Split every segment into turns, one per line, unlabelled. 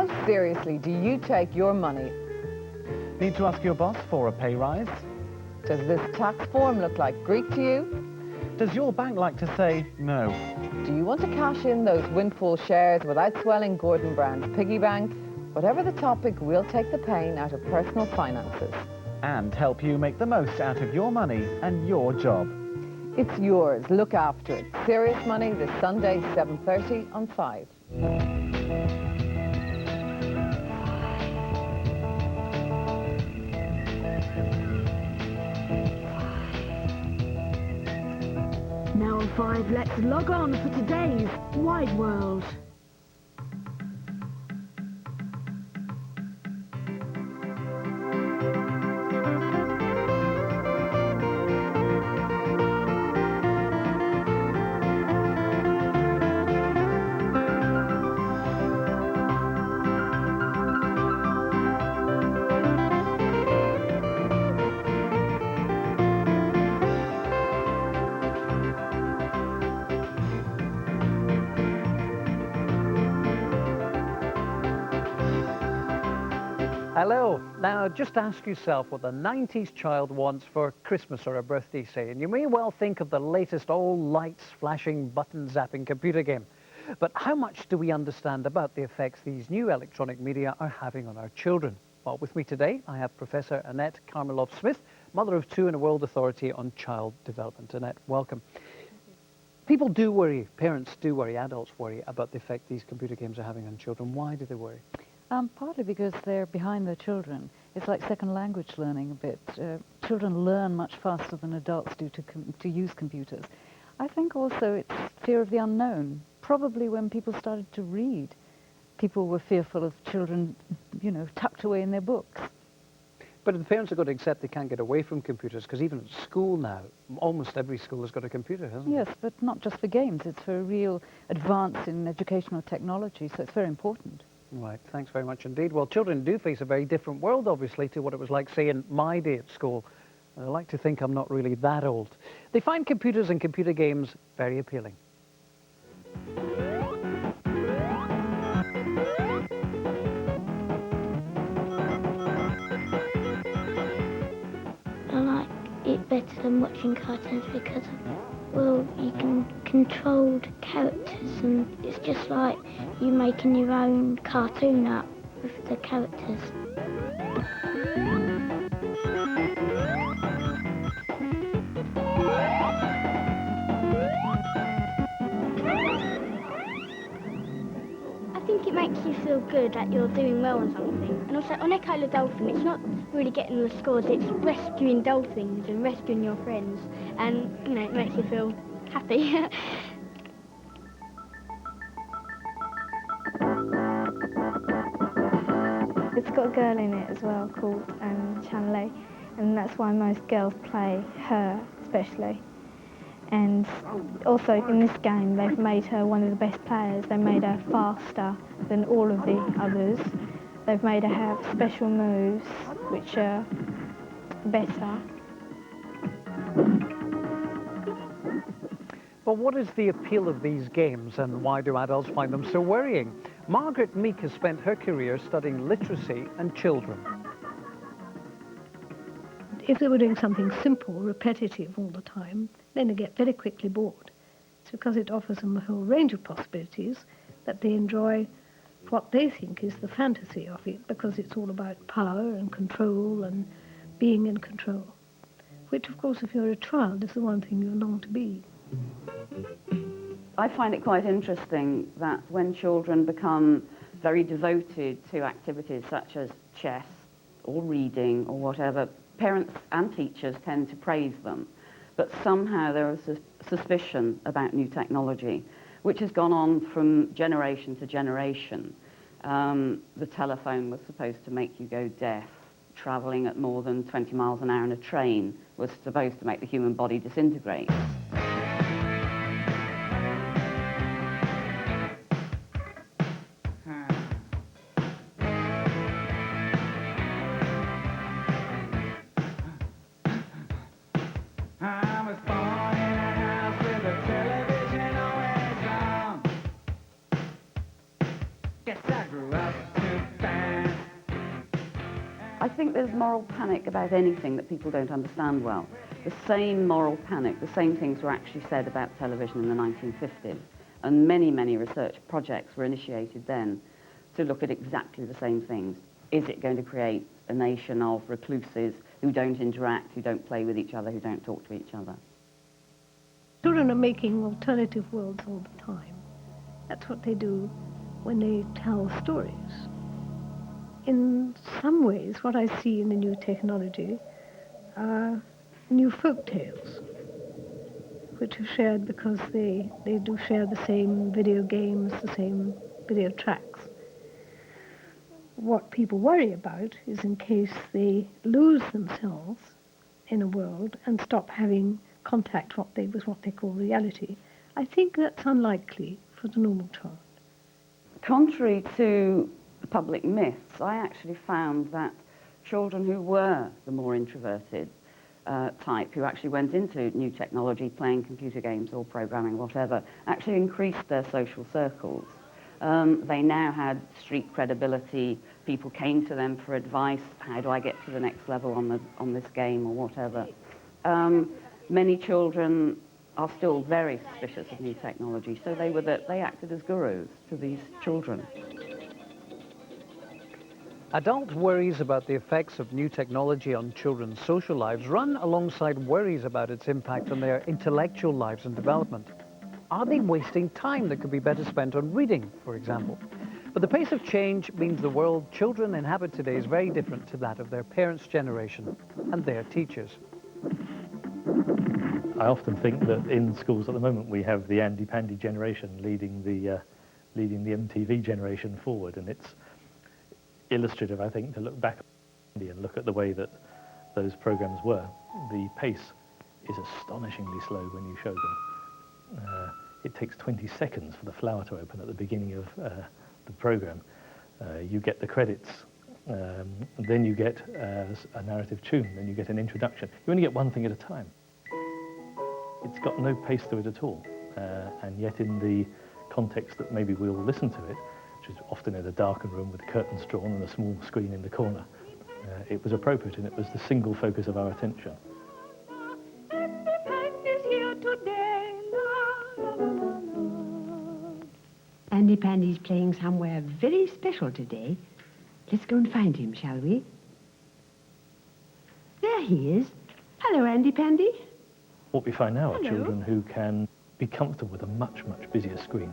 How seriously do you take your money?
Need to ask your boss for a pay rise?
Does this tax form look like Greek to you?
Does your bank like to say no?
Do you want to cash in those windfall shares without swelling Gordon Brown's piggy bank? Whatever the topic, we'll take the pain out of personal finances.
And help you make the most out of your money and your job.
It's yours. Look after it. Serious Money this Sunday, 7:30 on 5.
Now on 5, let's log on for today's Wide World.
Hello. Now, just ask yourself what the 90s child wants for Christmas or a birthday, say, and you may well think of the latest all-lights, flashing, button-zapping computer game. But how much do we understand about the effects these new electronic media are having on our children? Well, with me today, I have Professor Annette Karmeloff-Smith, mother of two and a World Authority on Child Development. Annette, welcome. People do worry, parents do worry, adults worry about the effect these computer games are having on children. Why do they worry?
Partly because they're behind their children. It's like second language learning a bit. Children learn much faster than adults do to use computers. I think also it's fear of the unknown. Probably when people started to read, people were fearful of children, you know, tucked away in their books.
But the parents have got to accept they can't get away from computers, because even at school now, almost every school has got a computer, hasn't it?
Yes, but not just for games. It's for a real advance in educational technology, so it's very important.
Right, thanks very much indeed. Well, children do face a very different world, obviously, to what it was like, say, in my day at school. I like to think I'm not really that old. They find computers and computer games very appealing.
I like it better than watching cartoons because, well, you can control the characters and it's just like you making your own cartoon up with the characters. I think it makes you feel good that you're doing well on something. And also on Echo the Dolphin, it's not really getting the scores, it's rescuing dolphins and rescuing your friends. And, you know, it makes you feel happy.
It's got a girl in it as well called Channel A, and that's why most girls play her especially. And also in this game they've made her one of the best players. They made her faster than all of the others. They've made her have special moves which are better.
But what is the appeal of these games and why do adults find them so worrying? Margaret Meek has spent her career studying literacy and children.
If they were doing something simple, repetitive all the time, then they get very quickly bored. It's because it offers them a whole range of possibilities that they enjoy what they think is the fantasy of it, because it's all about power and control and being in control, which, of course, if you're a child, is the one thing you long to be.
I find it quite interesting that when children become very devoted to activities such as chess or reading or whatever, parents and teachers tend to praise them. But somehow there is a suspicion about new technology, which has gone on from generation to generation. The telephone was supposed to make you go deaf. Travelling at more than 20 miles an hour in a train was supposed to make the human body disintegrate. I think there's moral panic about anything that people don't understand well. The same moral panic, the same things were actually said about television in the 1950s. And many, many research projects were initiated then to look at exactly the same things. Is it going to create a nation of recluses who don't interact, who don't play with each other, who don't talk to each other?
Children are making alternative worlds all the time. That's what they do when they tell stories. In some ways, what I see in the new technology are new folk tales, which are shared because they do share the same video games, the same video tracks. What people worry about is in case they lose themselves in a world and stop having contact with what they call reality. I think that's unlikely for the normal child.
Contrary to the public myths, I actually found that children who were the more introverted type, who actually went into new technology, playing computer games or programming, whatever, actually increased their social circles. They now had street credibility. People came to them for advice. How do I get to the next level on this game or whatever? Many children are still very suspicious of new technology, so they acted as gurus to these children.
Adult worries about the effects of new technology on children's social lives run alongside worries about its impact on their intellectual lives and development. Are they wasting time that could be better spent on reading, for example? But the pace of change means the world children inhabit today is very different to that of their parents' generation and their teachers.
I often think that in schools at the moment we have the Andy-Pandy generation leading the MTV generation forward, and it's illustrative, I think, to look back and look at the way that those programs were. The pace is astonishingly slow when you show them. It takes 20 seconds for the flower to open at the beginning of the program. You get the credits, then you get a narrative tune, then you get an introduction. You only get one thing at a time. It's got no pace to it at all, and yet in the context that maybe we all listen to it, which is often in a darkened room with curtains drawn and a small screen in the corner, it was appropriate, and it was the single focus of our attention.
Andy Pandy's playing somewhere very special today. Let's go and find him, shall we? There he is. Hello, Andy Pandy.
What we find now are children who can be comfortable with a much, much busier screen.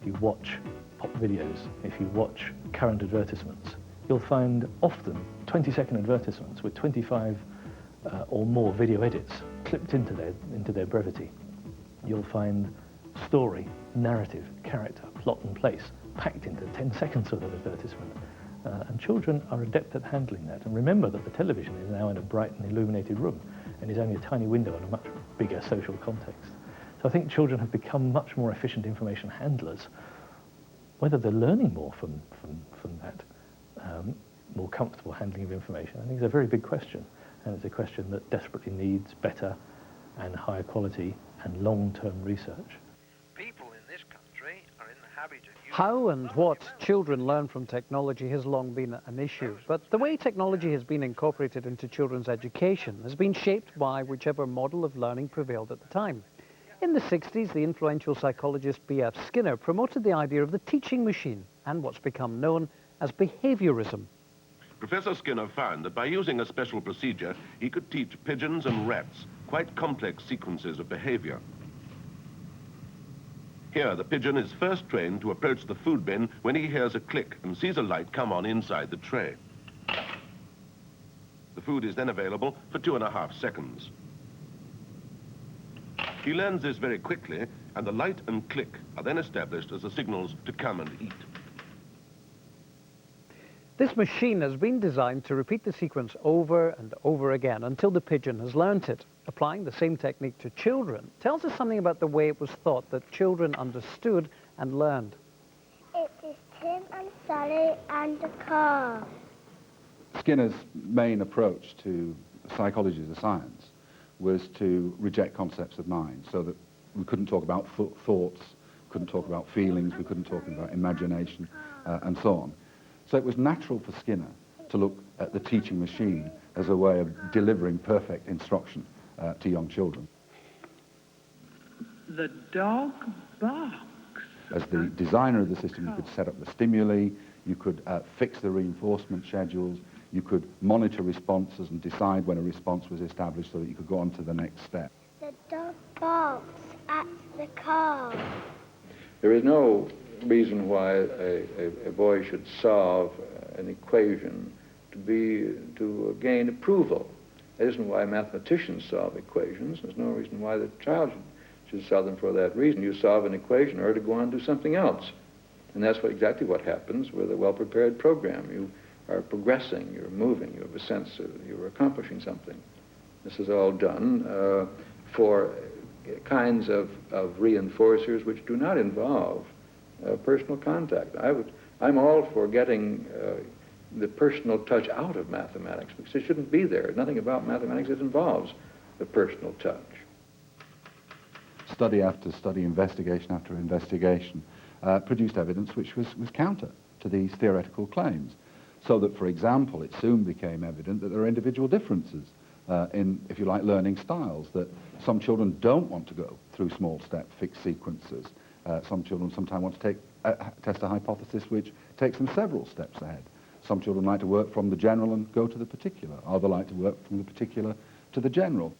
If you watch pop videos, if you watch current advertisements, you'll find often 20-second advertisements with 25 or more video edits clipped into their brevity. You'll find story, narrative, character, plot and place packed into 10 seconds of an advertisement. And children are adept at handling that. And remember that the television is now in a bright and illuminated room and is only a tiny window in a much bigger social context. So I think children have become much more efficient information handlers. Whether they're learning more from that, more comfortable handling of information, I think is a very big question. And it's a question that desperately needs better and higher quality and long-term research.
People in this country are in the habit of using...
How and what children learn from technology has long been an issue, but the way technology has been incorporated into children's education has been shaped by whichever model of learning prevailed at the time. In the 60s, the influential psychologist B.F. Skinner promoted the idea of the teaching machine and what's become known as behaviorism.
Professor Skinner found that by using a special procedure, he could teach pigeons and rats quite complex sequences of behavior. Here, the pigeon is first trained to approach the food bin when he hears a click and sees a light come on inside the tray. The food is then available for 2.5 seconds. He learns this very quickly, and the light and click are then established as the signals to come and eat.
This machine has been designed to repeat the sequence over and over again until the pigeon has learnt it. Applying the same technique to children tells us something about the way it was thought that children understood and learned.
It is Tim and Sally and the car.
Skinner's main approach to psychology as a science was to reject concepts of mind, so that we couldn't talk about thoughts, couldn't talk about feelings, we couldn't talk about imagination, and so on. So it was natural for Skinner to look at the teaching machine as a way of delivering perfect instruction to young children.
The dog barks.
As the designer of the system, you could set up the stimuli, you could fix the reinforcement schedules, you could monitor responses and decide when a response was established so that you could go on to the next step.
The dog barks at the car.
There is no reason why a boy should solve an equation to gain approval. That isn't why mathematicians solve equations. There's no reason why the child should solve them for that reason. You solve an equation in order to go on and do something else. And that's exactly what happens with a well-prepared program. You are progressing, you're moving, you have a sense of you're accomplishing something. This is all done for kinds of reinforcers which do not involve personal contact. I'm all for getting the personal touch out of mathematics because it shouldn't be there. Nothing about mathematics that involves the personal touch.
Study after study, investigation after investigation, produced evidence which was counter to these theoretical claims. So that, for example, it soon became evident that there are individual differences in, if you like, learning styles, that some children don't want to go through small-step fixed sequences. Some children sometimes want to test a hypothesis which takes them several steps ahead. Some children like to work from the general and go to the particular. Others like to work from the particular to the general.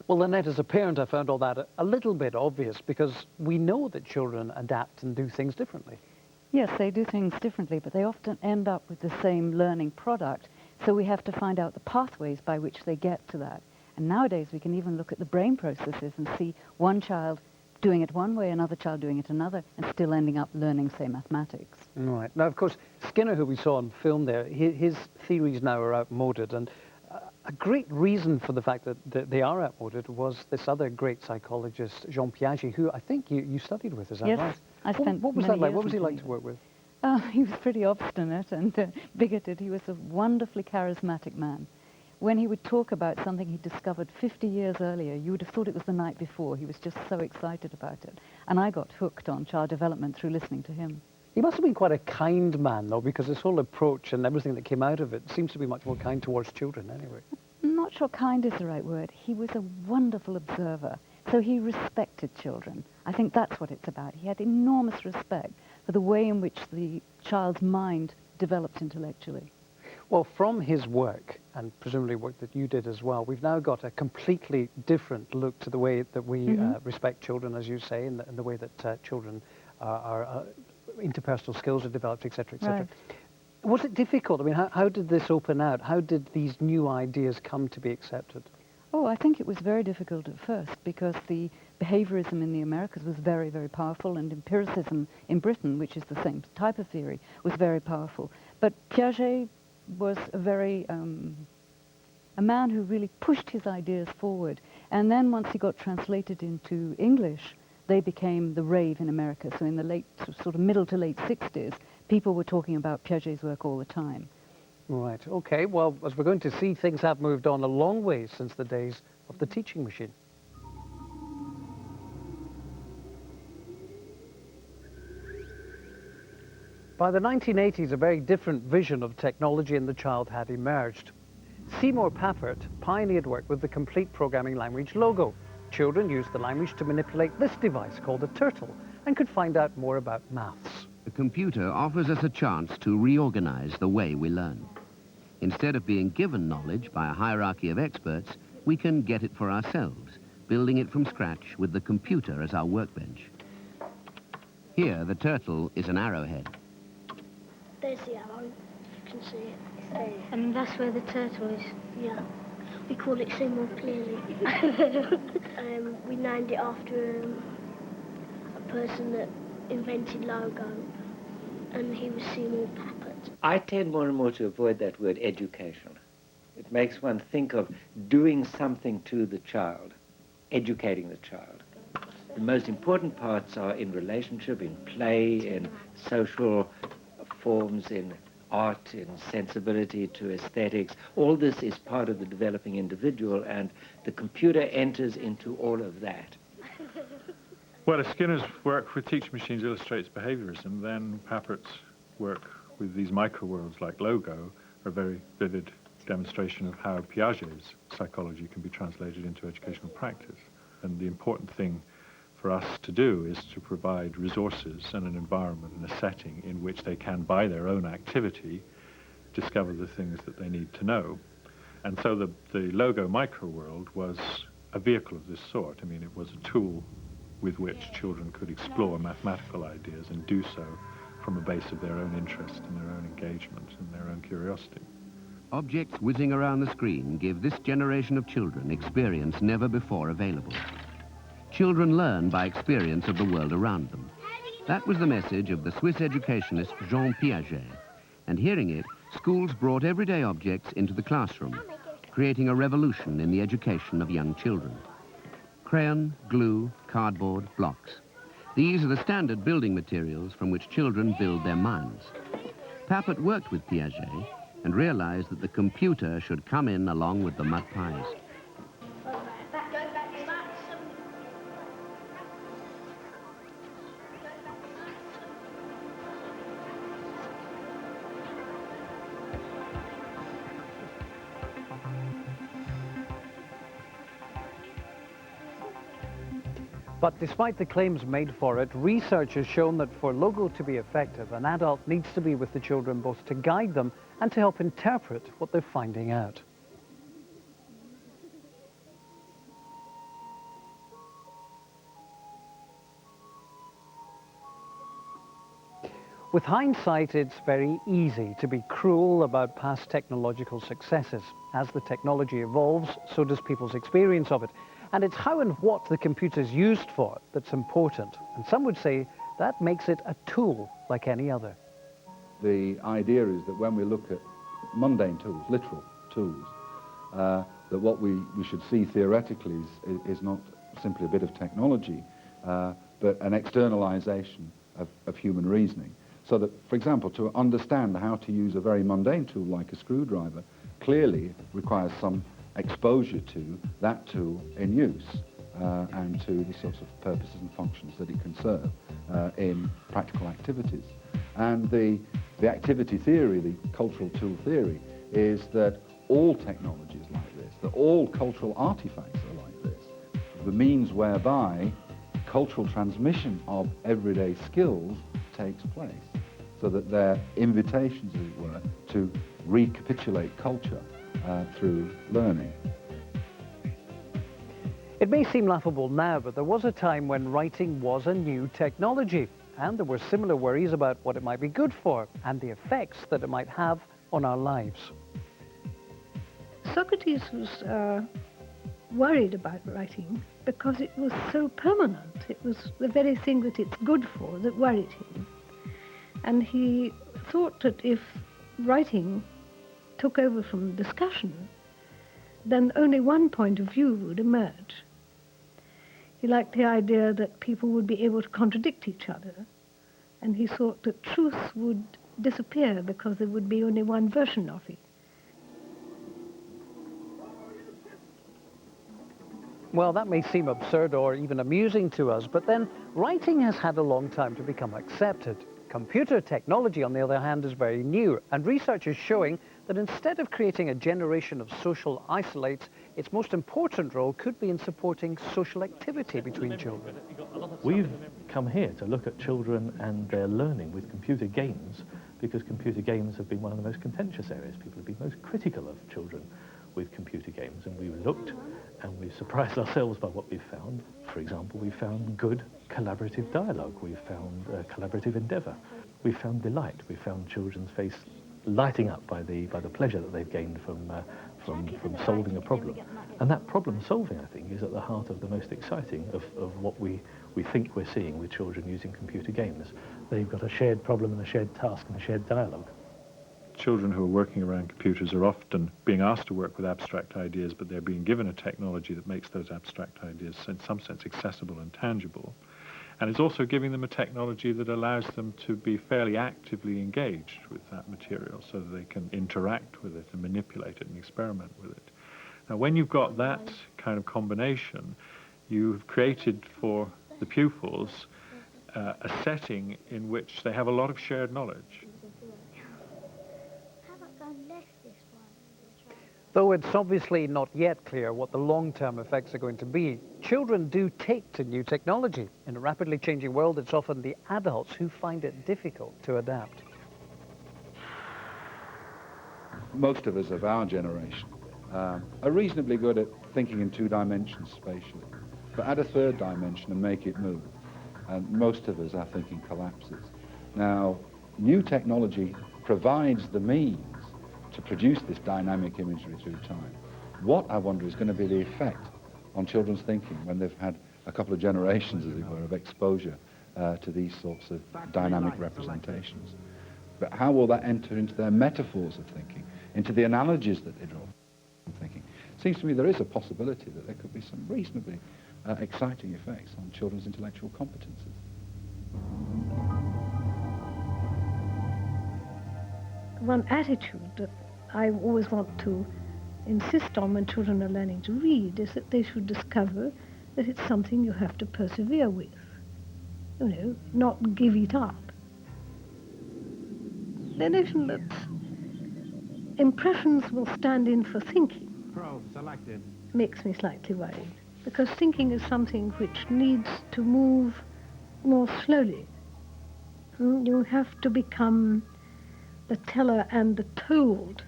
Well, Lynette, as a parent, I found all that a little bit obvious because we know that children adapt and do things differently.
Yes, they do things differently, but they often end up with the same learning product. So we have to find out the pathways by which they get to that. And nowadays we can even look at the brain processes and see one child doing it one way, another child doing it another, and still ending up learning, say, mathematics.
Right. Now, of course, Skinner, who we saw on film there, his theories now are outmoded. And a great reason for the fact that they are outmoded was this other great psychologist, Jean Piaget, who I think you studied with, is that right?
Yes, I spent
What was
many
that like?
years
What was he
with
like
him.
to work with?
He was pretty obstinate and bigoted. He was a wonderfully charismatic man. When he would talk about something he'd discovered 50 years earlier, you would have thought it was the night before. He was just so excited about it. And I got hooked on child development through listening to him.
He must have been quite a kind man, though, because his whole approach and everything that came out of it seems to be much more kind towards children, anyway.
I'm not sure kind is the right word. He was a wonderful observer, so he respected children. I think that's what it's about. He had enormous respect for the way in which the child's mind developed intellectually.
Well, from his work, and presumably work that you did as well, we've now got a completely different look to the way that we respect children, as you say, and the way that children are interpersonal skills are developed, etc., etc.
Right.
Was it difficult? I mean, how did this open out? How did these new ideas come to be accepted?
Oh, I think it was very difficult at first because the behaviorism in the Americas was very, very powerful, and empiricism in Britain, which is the same type of theory, was very powerful. But Piaget was a man who really pushed his ideas forward. And then once he got translated into English, they became the rave in America. So in the late, sort of middle to late 60s, people were talking about Piaget's work all the time.
Right, okay. Well, as we're going to see, things have moved on a long way since the days of the teaching machine. By the 1980s, a very different vision of technology in the child had emerged. Seymour Papert pioneered work with the complete programming language Logo. Children used the language to manipulate this device called a turtle and could find out more about maths.
The computer offers us a chance to reorganize the way we learn. Instead of being given knowledge by a hierarchy of experts, we can get it for ourselves, building it from scratch with the computer as our workbench. Here, the turtle is an arrowhead.
There's the arrow, you can see it. And that's where the turtle is, yeah. We call it Seymour clearly. We named it after a person that invented Logo, and he was Seymour Papert.
I tend more and more to avoid that word education. It makes one think of doing something to the child, educating the child. The most important parts are in relationship, in play, in social forms, in art and sensibility to aesthetics. All this is part of the developing individual, and the computer enters into all of that.
Well, if Skinner's work with teaching machines illustrates behaviorism, then Pappert's work with these micro-worlds like Logo are a very vivid demonstration of how Piaget's psychology can be translated into educational practice. And the important thing for us to do is to provide resources and an environment and a setting in which they can, by their own activity, discover the things that they need to know. And so the Logo micro-world was a vehicle of this sort. I mean, it was a tool with which children could explore mathematical ideas and do so from a base of their own interest and their own engagement and their own curiosity.
Objects whizzing around the screen give this generation of children experience never before available. Children learn by experience of the world around them. That was the message of the Swiss educationist Jean Piaget. And hearing it, schools brought everyday objects into the classroom, creating a revolution in the education of young children. Crayon, glue, cardboard, blocks. These are the standard building materials from which children build their minds. Papert worked with Piaget and realized that the computer should come in along with the mud pies.
But despite the claims made for it, research has shown that for Logo to be effective, an adult needs to be with the children both to guide them and to help interpret what they're finding out. With hindsight, it's very easy to be cruel about past technological successes. As the technology evolves, so does people's experience of it. And it's how and what the computer's used for that's important. And some would say that makes it a tool like any other.
The idea is that when we look at mundane tools, literal tools, that what we should see theoretically is not simply a bit of technology, but an externalization of human reasoning. So that, for example, to understand how to use a very mundane tool like a screwdriver clearly requires some exposure to that tool in use and to the sorts of purposes and functions that it can serve in practical activities. And the activity theory, the cultural tool theory, is that all technology is like this, that all cultural artifacts are like this. The means whereby cultural transmission of everyday skills takes place, so that they're invitations, as it were, to recapitulate culture through learning.
It may seem laughable now, but there was a time when writing was a new technology, and there were similar worries about what it might be good for and the effects that it might have on our lives.
Socrates was worried about writing because it was so permanent. It was the very thing that it's good for that worried him. And he thought that if writing took over from discussion, then only one point of view would emerge. He liked the idea that people would be able to contradict each other, and he thought that truth would disappear because there would be only one version of it.
Well, that may seem absurd or even amusing to us, but then writing has had a long time to become accepted. Computer technology, on the other hand, is very new, and research is showing that instead of creating a generation of social isolates, its most important role could be in supporting social activity between children.
We've come here to look at children and their learning with computer games, because computer games have been one of the most contentious areas. People have been most critical of children with computer games, and we've looked and we've surprised ourselves by what we've found. For example, we found good collaborative dialogue, we've found collaborative endeavour, we've found delight, we've found children's face lighting up by the pleasure that they've gained from solving a problem. And that problem solving, I think, is at the heart of the most exciting of what we think we're seeing with children using computer games. They've got a shared problem and a shared task and a shared dialogue.
Children who are working around computers are often being asked to work with abstract ideas, but they're being given a technology that makes those abstract ideas in some sense accessible and tangible. And it's also giving them a technology that allows them to be fairly actively engaged with that material so that they can interact with it and manipulate it and experiment with it. Now, when you've got that kind of combination, you've created for the pupils a setting in which they have a lot of shared knowledge.
Though it's obviously not yet clear what the long-term effects are going to be, children do take to new technology. In a rapidly changing world, it's often the adults who find it difficult to adapt.
Most of us of our generation are reasonably good at thinking in 2 dimensions spatially, but add a 3rd dimension and make it move. And most of us, our thinking collapses. Now, new technology provides the means to produce this dynamic imagery through time. What, I wonder, is going to be the effect on children's thinking when they've had a couple of generations, as it were, of exposure to these sorts of dynamic representations. But how will that enter into their metaphors of thinking, into the analogies that they draw from thinking? It seems to me there is a possibility that there could be some reasonably exciting effects on children's intellectual competences.
One attitude that I always want to insist on when children are learning to read is that they should discover that it's something you have to persevere with. You know, not give it up. The notion that impressions will stand in for thinking makes me slightly worried, because thinking is something which needs to move more slowly. You have to become the teller and the told.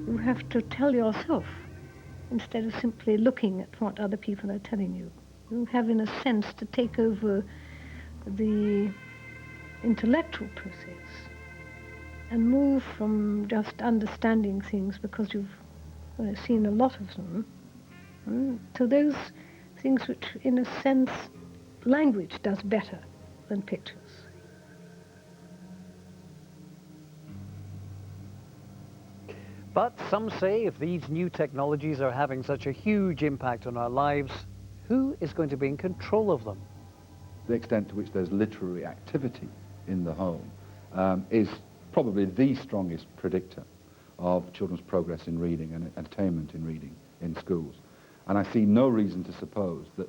You have to tell yourself instead of simply looking at what other people are telling you. You have, in a sense, to take over the intellectual process and move from just understanding things because you've seen a lot of them to those things which, in a sense, language does better than pictures.
But some say if these new technologies are having such a huge impact on our lives, who is going to be in control of them?
The extent to which there's literary activity in the home is probably the strongest predictor of children's progress in reading and attainment in reading in schools. And I see no reason to suppose that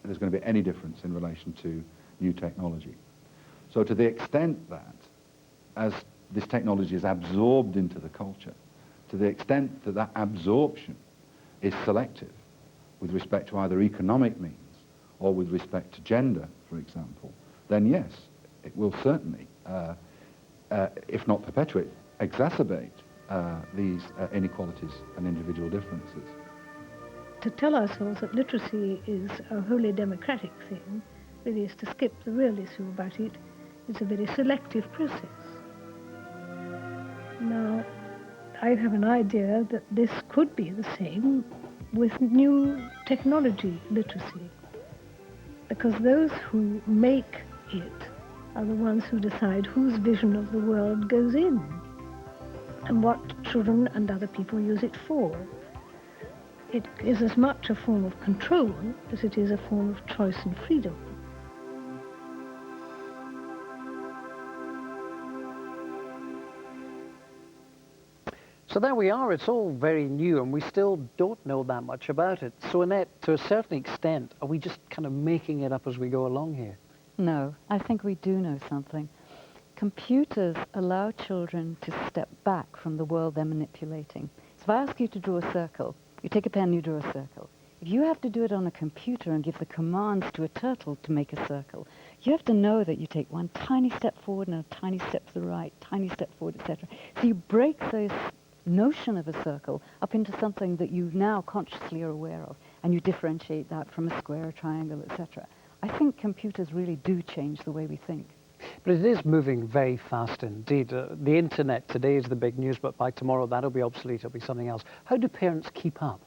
there's going to be any difference in relation to new technology. So to the extent that, as this technology is absorbed into the culture, to the extent that that absorption is selective with respect to either economic means or with respect to gender, for example, then yes, it will certainly, if not perpetuate, exacerbate these inequalities and individual differences.
To tell ourselves that literacy is a wholly democratic thing really is to skip the real issue about it. It's a very selective process. Now, I have an idea that this could be the same with new technology literacy, because those who make it are the ones who decide whose vision of the world goes in and what children and other people use it for. It is as much a form of control as it is a form of choice and freedom.
So there we are, it's all very new and we still don't know that much about it. So Annette, to a certain extent, are we just kind of making it up as we go along here?
No, I think we do know something. Computers allow children to step back from the world they're manipulating. So if I ask you to draw a circle, you take a pen, you draw a circle. If you have to do it on a computer and give the commands to a turtle to make a circle, you have to know that you take one tiny step forward and a tiny step to the right, tiny step forward, etc. So you break those notion of a circle up into something that you now consciously are aware of, and you differentiate that from a square, a triangle, etc. I think computers really do change the way we think.
But it is moving very fast indeed. The internet today is the big news, but by tomorrow that'll be obsolete, it'll be something else. How do parents keep up?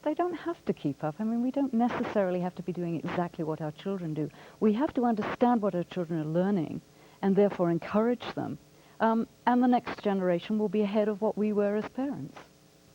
They don't have to keep up. I mean, we don't necessarily have to be doing exactly what our children do. We have to understand what our children are learning and therefore encourage them. And the next generation will be ahead of what we were as parents.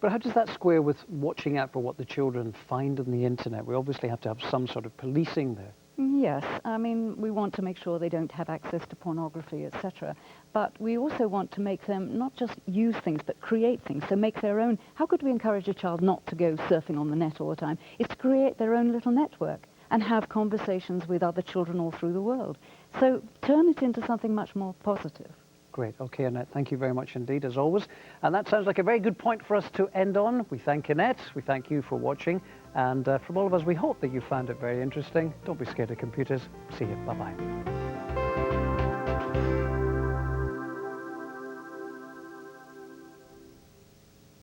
But how does that square with watching out for what the children find on the internet? We obviously have to have some sort of policing there.
Yes, I mean, we want to make sure they don't have access to pornography, etc. But we also want to make them not just use things, but create things, so make their own. How could we encourage a child not to go surfing on the net all the time? It's to create their own little network and have conversations with other children all through the world. So turn it into something much more positive.
Great. Okay, Annette, thank you very much indeed, as always. And that sounds like a very good point for us to end on. We thank Annette. We thank you for watching. And from all of us, we hope that you found it very interesting. Don't be scared of computers. See you. Bye-bye.